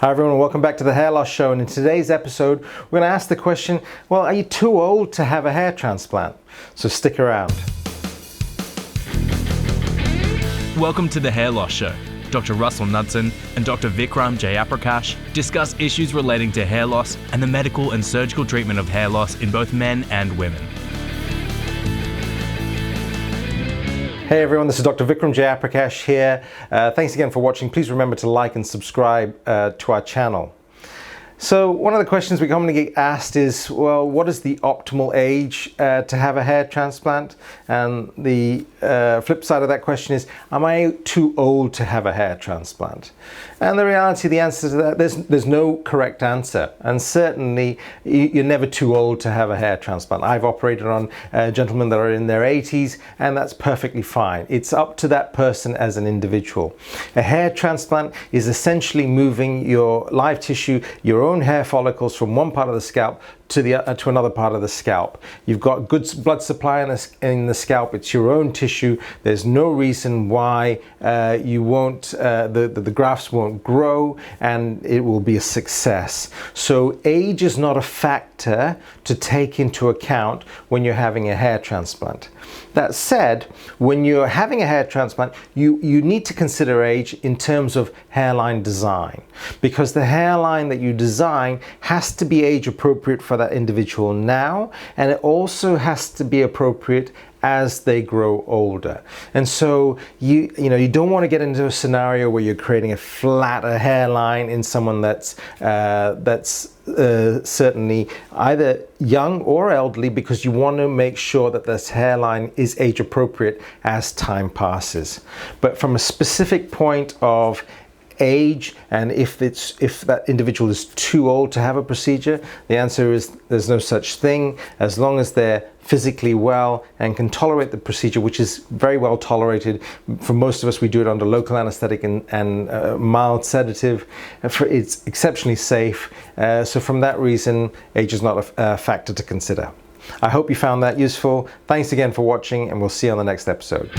Hi everyone, welcome back to the Hair Loss Show, and in today's episode we're going to ask the question, well, are you too old to have a hair transplant? So stick around. Welcome to the Hair Loss Show. Dr. Russell Knudsen and Dr. Vikram Jayaprakash discuss issues relating to hair loss and the medical and surgical treatment of hair loss in both men and women. Hey everyone, this is Dr. Vikram Jayaprakash here. Thanks again for watching. Please remember to like and subscribe to our channel. So one of the questions we commonly get asked is, well, what is the optimal age to have a hair transplant? And the flip side of that question is, am I too old to have a hair transplant? And the reality, the answer to that, there's no correct answer. And certainly, you're never too old to have a hair transplant. I've operated on gentlemen that are in their 80s, and that's perfectly fine. It's up to that person as an individual. A hair transplant is essentially moving your live tissue, your own hair follicles from one part of the scalp to another part of the scalp. You've got good blood supply in the scalp. It's your own tissue. There's no reason why the grafts won't grow, and it will be a success. So age is not a factor to take into account when you're having a hair transplant. That said, when you're having a hair transplant, you need to consider age in terms of hairline design, because the hairline that you design has to be age appropriate for that individual now, and it also has to be appropriate as they grow older. And so you don't want to get into a scenario where you're creating a flatter hairline in someone that's certainly either young or elderly, because you want to make sure that this hairline is age appropriate as time passes. But from a specific point of age, and if that individual is too old to have a procedure, the answer is there's no such thing, as long as they're physically well and can tolerate the procedure, which is very well tolerated. For most of us, we do it under local anesthetic and mild sedative. It's exceptionally safe. So from that reason, age is not a factor to consider. I hope you found that useful. Thanks again for watching, and we'll see you on the next episode.